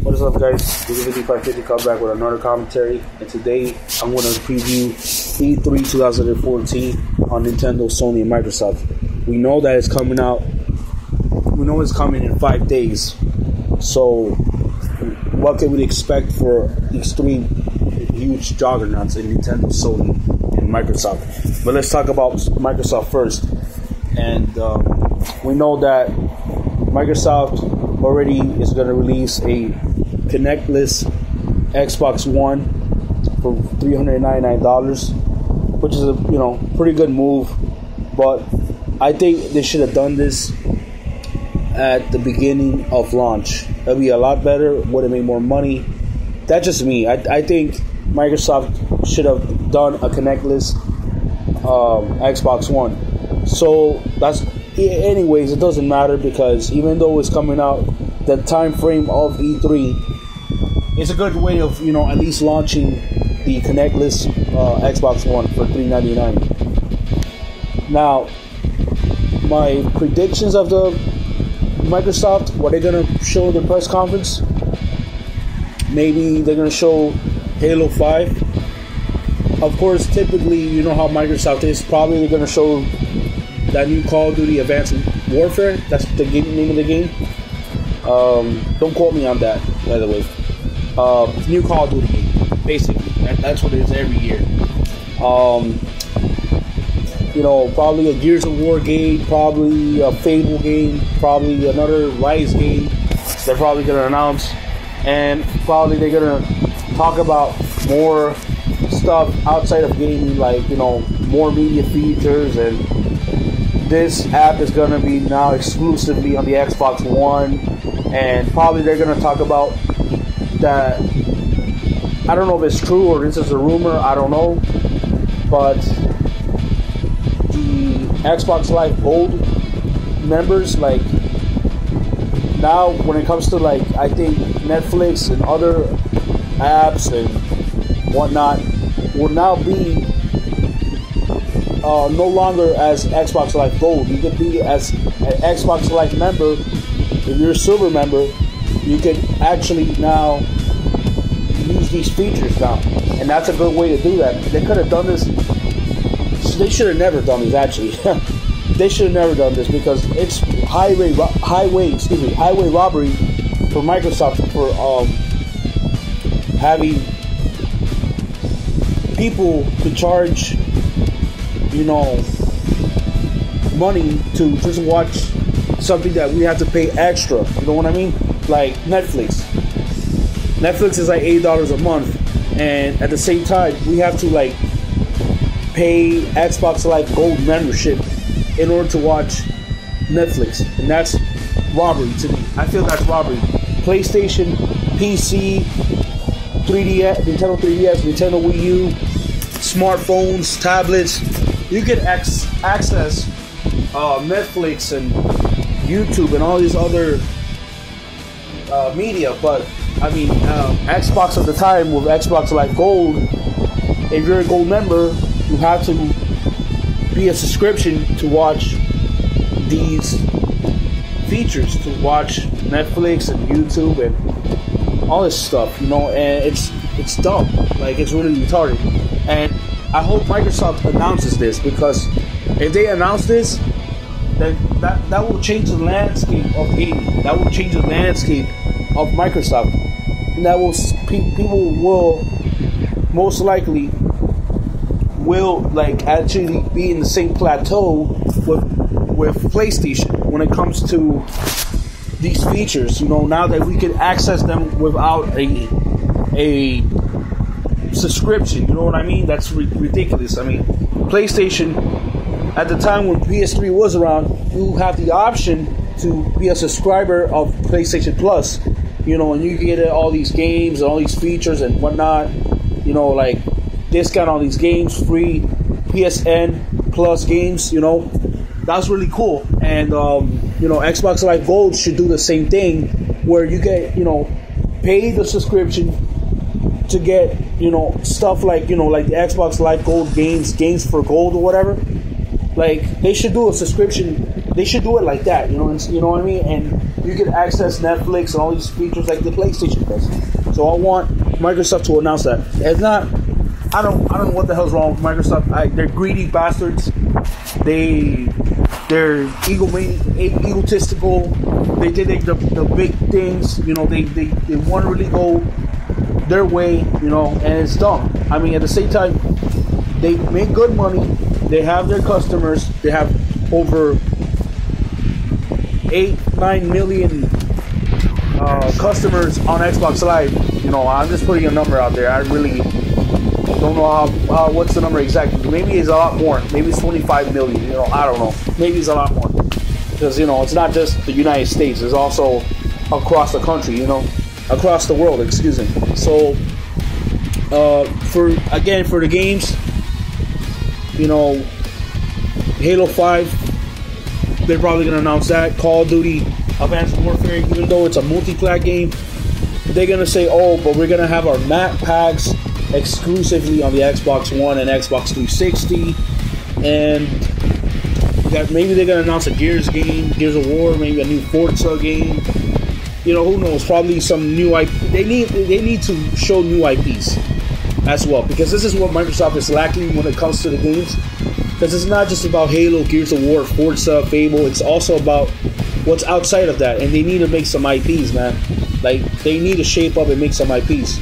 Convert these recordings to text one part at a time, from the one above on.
What is up, guys? This is 5550 come back with another commentary, and today I'm going to preview E3 2014 on Nintendo, Sony, and Microsoft. We know that it's coming out. We know it's coming in 5 days. So, what can we expect for these three huge juggernauts in Nintendo, Sony, and Microsoft? But let's talk about Microsoft first. And we know that Microsoft already is going to release a connectless Xbox One for $399, which is a pretty good move. But I think they should have done this at the beginning of launch. That'd be a lot better. Would have made more money. That's just me. I think Microsoft should have done a connectless Xbox One. So that's. Anyways, it doesn't matter because even though it's coming out, the time frame of E3 is a good way of at least launching the connectless Xbox One for $399. Now, my predictions of the Microsoft, what they're gonna show in the press conference, maybe they're gonna show Halo 5. Of course, typically, you know how Microsoft is. Probably they're gonna show that new Call of Duty Advanced Warfare. That's the name of the game. Don't quote me on that, by the way. New Call of Duty game, basically. That's what it is every year. Probably a Gears of War game, probably a Fable game, probably another Rise game they're probably going to announce. And probably they're going to talk about more stuff outside of gaming, like, more media features, and this app is going to be now exclusively on the Xbox One, and probably they're going to talk about that. I don't know if it's true or this is a rumor, I don't know, but the Xbox Live Gold members, like, now when it comes to, like, I think Netflix and other apps and whatnot will now be no longer as Xbox Live Gold. You could be as an Xbox Live member. If you're a silver member, you could actually now use these features now, and that's a good way to do that. They could have done this. They should have never done this. Actually, they should have never done this because it's highway robbery for Microsoft for having people to charge money to just watch something that we have to pay extra. You know what I mean? Like Netflix. Netflix is like $8 a month, and at the same time, we have to like pay Xbox Live Gold membership in order to watch Netflix, and that's robbery to me. I feel that's robbery. PlayStation, PC, 3DS, Nintendo 3DS, Nintendo Wii U, smartphones, tablets. You can access Netflix and YouTube and all these other media, but I mean, Xbox at the time with Xbox Live Gold, if you're a gold member, you have to be a subscription to watch these features, to watch Netflix and YouTube and all this stuff, and it's dumb. Like, it's really retarded. And I hope Microsoft announces this, because if they announce this, then that will change the landscape of gaming. That will change the landscape of Microsoft, and that will people will most likely like actually be in the same plateau with PlayStation when it comes to these features. Now that we can access them without a subscription, you know what I mean? That's ridiculous. I mean, PlayStation, at the time when PS3 was around, you have the option to be a subscriber of PlayStation Plus, and you can get all these games and all these features and whatnot, like discount on these games, free PSN Plus games, that's really cool. And Xbox Live Gold should do the same thing, where you get, pay the subscription to get, stuff like, like the Xbox Live Gold games for gold or whatever. Like, they should do a subscription. They should do it like that, you know what I mean? And you can access Netflix and all these features like the PlayStation does. So I want Microsoft to announce that. If not, I don't know what the hell's wrong with Microsoft. They're greedy bastards. They're egotistical. They did the big things. You know, they want to really go their way. You know, and it's dumb. I mean, at the same time, they make good money. They have their customers. They have over 9 million customers on Xbox Live. You know, I'm just putting a number out there. I really don't know what's the number exactly. Maybe it's a lot more. Maybe it's 25 million. You know, I don't know. Maybe it's a lot more, because, you know, it's not just the United States. It's also across the country. You know, across the world. Excuse me. So, for the games, you know, Halo 5, they're probably gonna announce that. Call of Duty Advanced Warfare, even though it's a multiplayer game, they're gonna say, oh, but we're gonna have our map packs exclusively on the Xbox One and Xbox 360, and maybe they're gonna announce a Gears game, Gears of War, maybe a new Forza game. You know, who knows? Probably some new IP. They need to show new IPs as well, because this is what Microsoft is lacking when it comes to the games. Because it's not just about Halo, Gears of War, Forza, Fable. It's also about what's outside of that, and they need to make some IPs, man. Like, they need to shape up and make some IPs.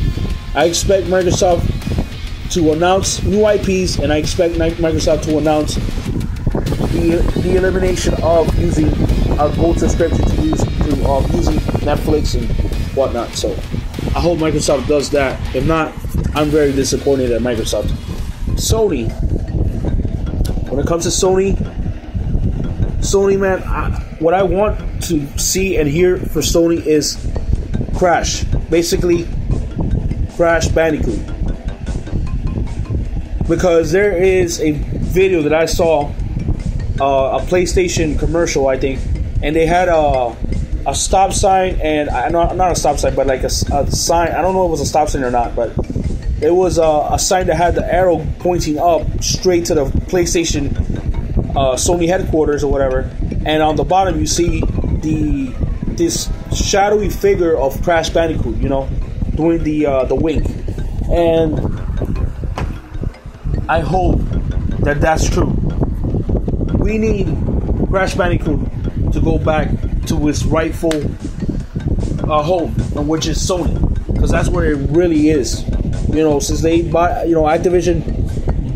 I expect Microsoft to announce new IPs, and I expect Microsoft to announce the elimination of using a gold subscription to using Netflix and whatnot. So I hope Microsoft does that. If not, I'm very disappointed at Microsoft. Sony. When it comes to Sony, man, what I want to see and hear for Sony is Crash. Basically, Crash Bandicoot. Because there is a video that I saw, a PlayStation commercial, I think, and they had a stop sign, and not a stop sign, but like a sign. I don't know if it was a stop sign or not, but it was a sign that had the arrow pointing up straight to the PlayStation Sony headquarters or whatever. And on the bottom, you see this shadowy figure of Crash Bandicoot, you know, doing the wink. And I hope that that's true. We need Crash Bandicoot to go back to its rightful home, which is Sony, because that's where it really is. You know, since they bought, you know, Activision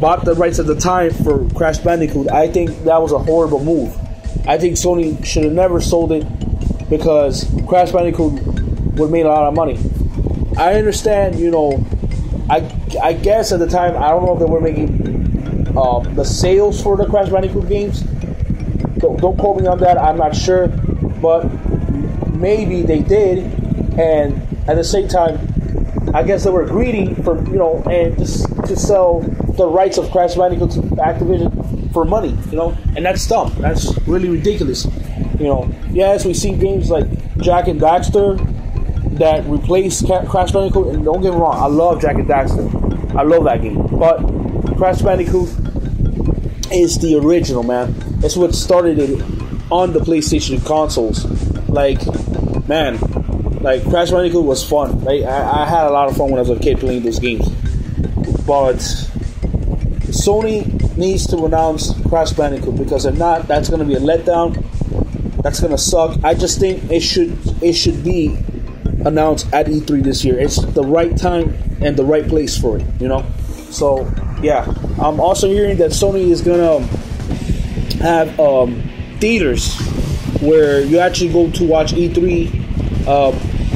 bought the rights at the time for Crash Bandicoot, I think that was a horrible move. I think Sony should have never sold it, because Crash Bandicoot would have made a lot of money. I understand, you know, I guess at the time, I don't know if they were making the sales for the Crash Bandicoot games. Don't quote me on that, I'm not sure, but maybe they did, and at the same time, I guess they were greedy for, you know, and just to sell the rights of Crash Bandicoot to Activision for money, you know, and that's dumb. That's really ridiculous. You know, yes, we see games like Jak and Daxter that replace Crash Bandicoot, and don't get me wrong, I love Jak and Daxter. I love that game, but Crash Bandicoot is the original, man. It's what started it on the PlayStation consoles. Like, man, like, Crash Bandicoot was fun. Like, I had a lot of fun when I was a kid playing those games. But Sony needs to announce Crash Bandicoot, because if not, that's going to be a letdown. That's going to suck. I just think it should be announced at E3 this year. It's the right time and the right place for it, you know? So, yeah. I'm also hearing that Sony is going to have theaters where you actually go to watch E3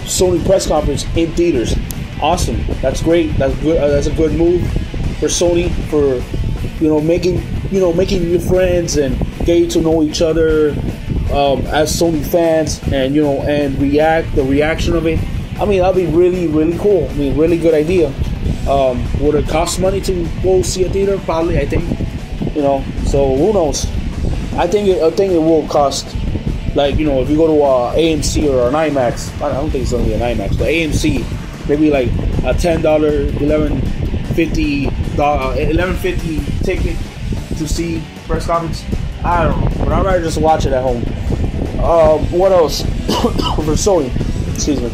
Sony press conference in theaters. Awesome. That's great. That's good. That's a good move for Sony, for, you know, making new friends and getting to know each other as Sony fans, and, you know, and the reaction of it. I mean, that'd be really, really cool. I mean, really good idea. Would it cost money to go see a theater? Probably, I think. You know, so who knows? I think it will cost. Like, you know, if you go to AMC or an IMAX, I don't think it's going to be an IMAX, but AMC, maybe like a $10, $11.50 ticket to see press conference. I don't know, but I'd rather just watch it at home. What else for Sony? Excuse me.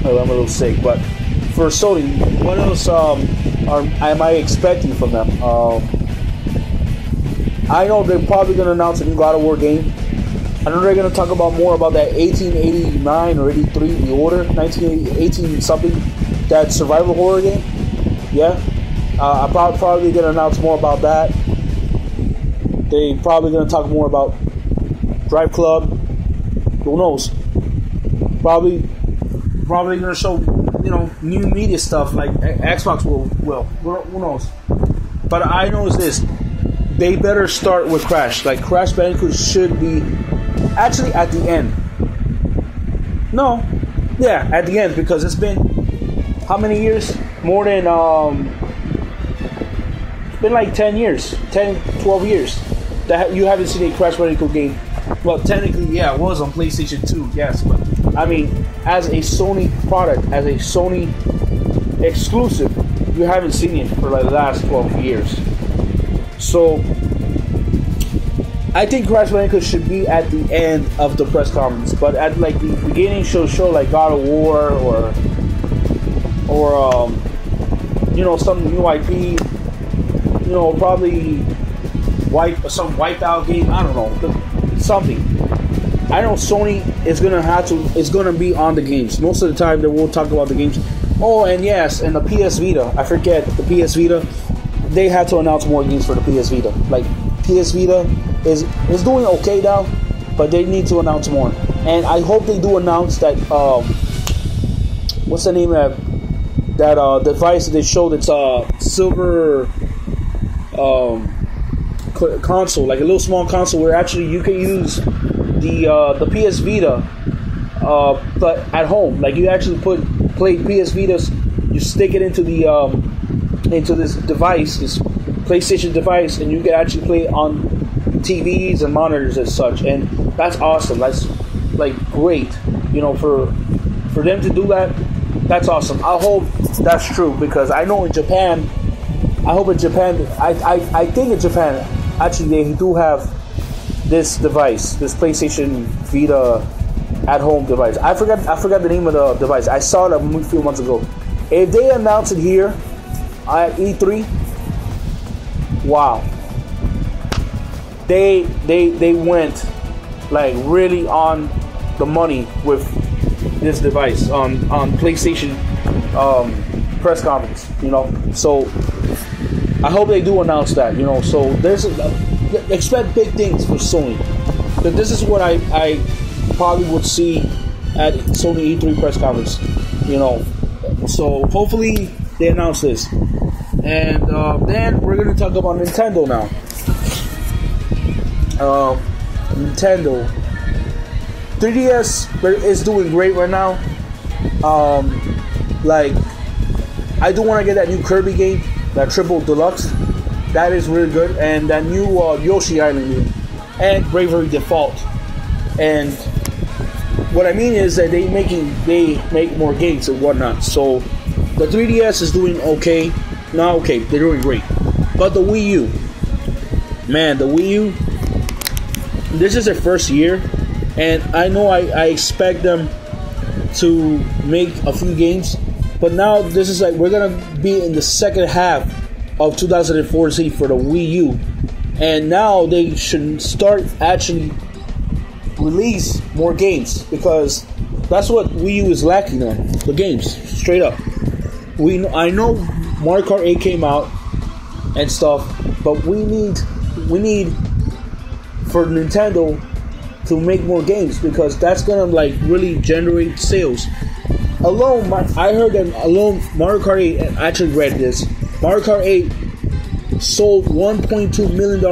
Oh, I'm a little sick, but for Sony, what else am I expecting from them? I know they're probably going to announce a new God of War game. I know they're going to talk about more about that 1889 or 83, the order, 1918 something, that survival horror game. Yeah. I'm probably going to announce more about that. They probably going to talk more about Drive Club. Who knows? Probably going to show, new media stuff like Xbox will. Who knows? But I know is this: they better start with Crash. Like Crash Bandicoot should be actually at the end. No, yeah, at the end, because it's been how many years? More than it's been like 10 years, 10, 12 years that you haven't seen a Crash Bandicoot game. Well, technically, yeah, it was on PlayStation 2, yes, but I mean, as a Sony product, as a Sony exclusive, you haven't seen it for like the last 12 years. So, I think Crash Bandicoot should be at the end of the press conference, but at like the beginning, show like God of War or some new IP, probably some Wipeout game. I don't know, something. I know Sony is gonna be on the games. Most of the time they will talk about the games. Oh, and yes, and the PS Vita. I forget the PS Vita. They had to announce more games for the PS Vita. Like PS Vita is doing okay now, but they need to announce more. And I hope they do announce that. What's the name of that device that they showed? It's a silver console, like a little small console where actually you can use the PS Vita, but at home. Like you actually play PS Vitas, you stick it into this device, this PlayStation device, and you can actually play on TVs and monitors and such. And that's awesome. That's like great, for them to do that. That's awesome. I hope that's true, because I know in Japan, I think in Japan, actually they do have this device, this PlayStation Vita at-home device. I forgot the name of the device. I saw it a few months ago. If they announce it here at E3, wow, they went like really on the money with this device on PlayStation press conference. So I hope they do announce that. So expect big things for Sony. But this is what I probably would see at Sony E3 press conference. So hopefully they announce this. And then we're going to talk about Nintendo now. Nintendo 3DS is doing great right now. Like, I do want to get that new Kirby game, that Triple Deluxe. That is really good. And that new Yoshi Island game. And Bravely Default. And what I mean is that they make more games and whatnot. So the 3DS is doing okay. Not okay, they're doing great. But the Wii U, man, the Wii U, this is their first year, and I know I expect them to make a few games, but now this is like we're gonna be in the second half of 2014 for the Wii U, and now they should start actually release more games, because that's what Wii U is lacking on, the games, straight up. I know Mario Kart 8 came out and stuff, but we need for Nintendo to make more games, because that's gonna like really generate sales. I heard that alone Mario Kart 8, and I actually read this, Mario Kart 8 sold $1.2 million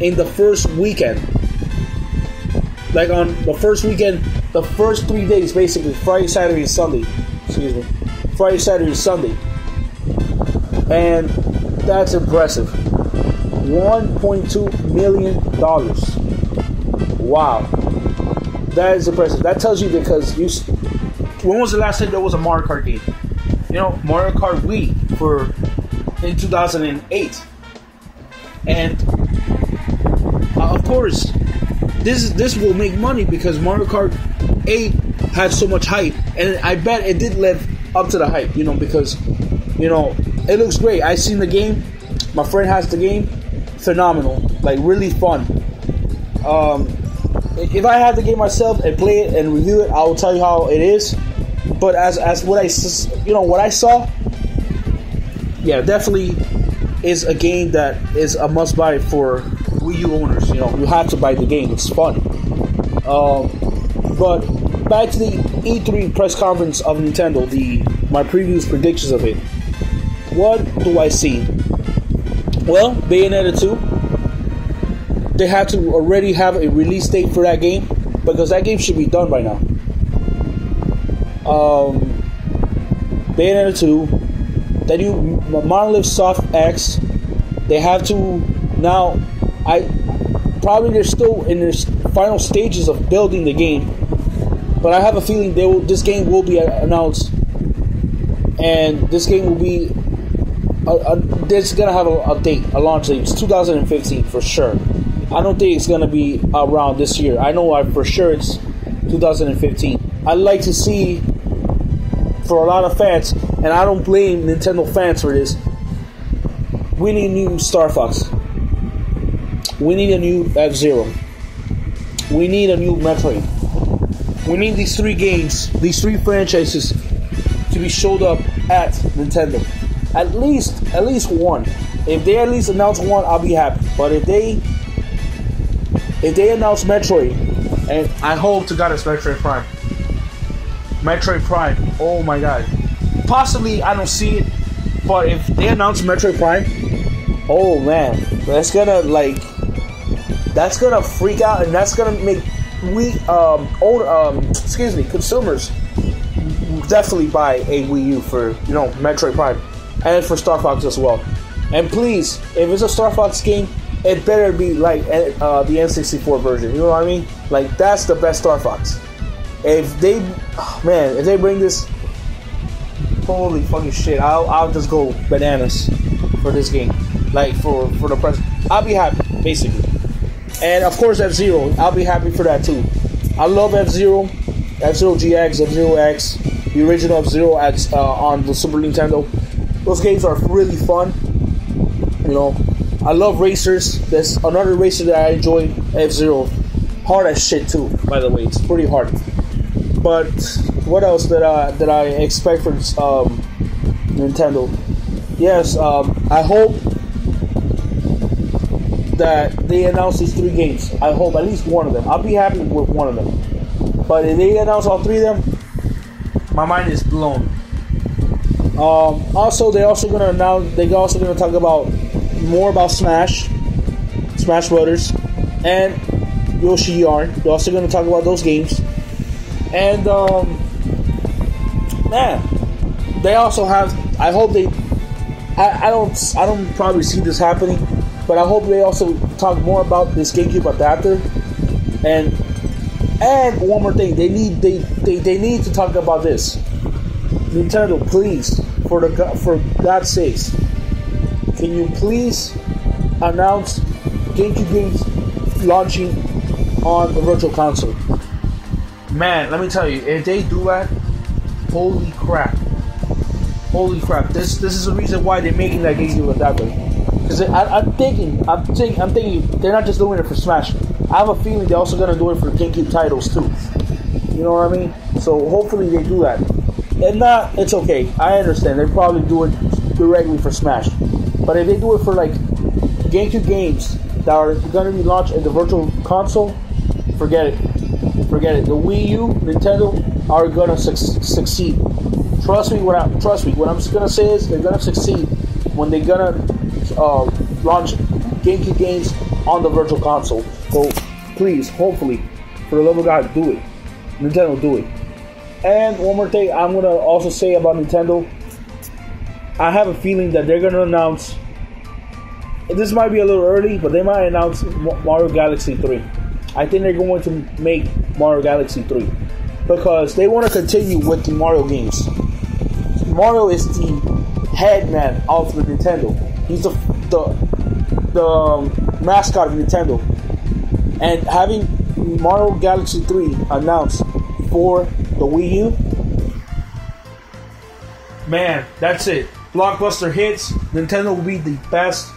in the first weekend. Like on the first weekend, the first 3 days, basically Friday, Saturday, Sunday. Excuse me, Friday, Saturday, Sunday, and that's impressive. $1.2 million. Wow, that is impressive. That tells you, because when was the last time there was a Mario Kart game? Mario Kart Wii in 2008, and course, this will make money because Mario Kart 8 had so much hype, and I bet it did live up to the hype. Because it looks great. I seen the game. My friend has the game. Phenomenal, like really fun. If I had the game myself and play it and review it, I will tell you how it is. But as what I saw, yeah, definitely is a game that is a must buy for Wii U owners. You have to buy the game. It's fun. But back to the E3 press conference of Nintendo, my previous predictions of it. What do I see? Well, Bayonetta 2. They have to already have a release date for that game because that game should be done by now. Bayonetta 2. The new Monolith Soft X. They have to now. They're still in their final stages of building the game, but I have a feeling this game will be announced, and this game will be. It's gonna have a date, a launch date. It's 2015 for sure. I don't think it's gonna be around this year. I know for sure it's 2015. I'd like to see, for a lot of fans, and I don't blame Nintendo fans for this. We need a new Star Fox. We need a new F-Zero. We need a new Metroid. We need these three games, these three franchises, to be showed up at Nintendo. At least one. If they at least announce one, I'll be happy. But if they announce Metroid, and I hope to God it's Metroid Prime. Metroid Prime. Oh my God. Possibly I don't see it, but if they announce Metroid Prime, oh man, that's gonna freak out, and that's gonna make consumers definitely buy a Wii U for Metroid Prime. And for Star Fox as well. And please, if it's a Star Fox game, it better be like the N64 version. You know what I mean? Like, that's the best Star Fox. If they bring this, holy fucking shit, I'll just go bananas for this game. Like, for the press. I'll be happy, basically. And of course, F-Zero, I'll be happy for that too. I love F-Zero, F-Zero GX, F-Zero X, the original F-Zero X on the Super Nintendo. Those games are really fun. I love racers. There's another racer that I enjoy, F-Zero. Hard as shit too, by the way. It's pretty hard. But what else that I expect from Nintendo? Yes, I hope that they announce these three games. I hope at least one of them. I'll be happy with one of them. But if they announce all three of them, my mind is blown. Also, they're also gonna talk about more about Smash Brothers, and Yoshi Yarn. They're also gonna talk about those games, and they also have. I hope they. I don't probably see this happening, but I hope they also talk more about this GameCube adapter, and one more thing. They need to talk about this. Nintendo, please. For God's sakes, can you please announce GameCube games launching on the Virtual Console? Man, let me tell you, if they do that, holy crap! This is the reason why they're making that GameCube adapter. Because I'm thinking they're not just doing it for Smash. I have a feeling they're also gonna do it for GameCube titles too. You know what I mean? So hopefully they do that. If not, it's okay. I understand. They probably do it directly for Smash. But if they do it for like GameCube games that are going to be launched in the Virtual Console, forget it. The Wii U, Nintendo are going to succeed. Trust me. What I'm just going to say is they're going to succeed when they're going to launch GameCube games on the Virtual Console. So please, hopefully, for the love of God, do it. Nintendo, do it. And one more thing I'm going to also say about Nintendo. I have a feeling that they're going to announce, this might be a little early, but they might announce Mario Galaxy 3. I think they're going to make Mario Galaxy 3 because they want to continue with the Mario games. Mario is the head man of the Nintendo. He's the mascot of Nintendo. And having Mario Galaxy 3 announced for the Wii U, man, that's it. Blockbuster hits. Nintendo will be the best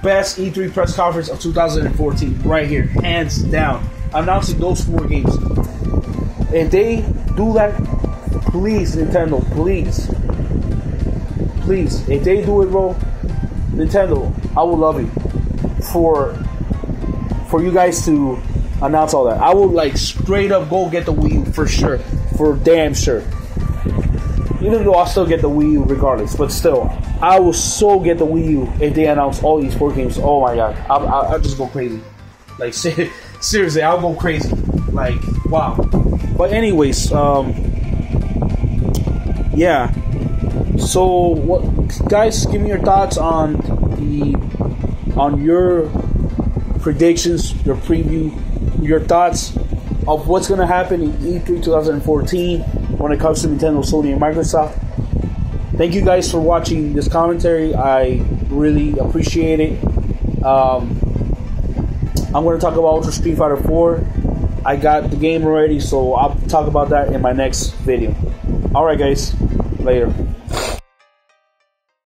E3 press conference of 2014 right here, hands down. Announcing those 4 games. If they do that, please, Nintendo, please, if they do it, bro, Nintendo, I will love you for you guys to announce all that. I will like straight up go get the Wii U for sure, for damn sure. Even though I'll still get the Wii U regardless, but still, I will so get the Wii U if they announce all these 4 games. Oh my god, I'll just go crazy. Like seriously, I'll go crazy. Like wow. But anyways, yeah. So what, guys? Give me your thoughts on your predictions, your preview, your thoughts of what's gonna happen in E3 2014 when it comes to Nintendo, Sony, and Microsoft. Thank you guys for watching this commentary. I really appreciate it. I'm going to talk about Ultra Street Fighter 4. I got the game already, so I'll talk about that in my next video. Alright guys, later.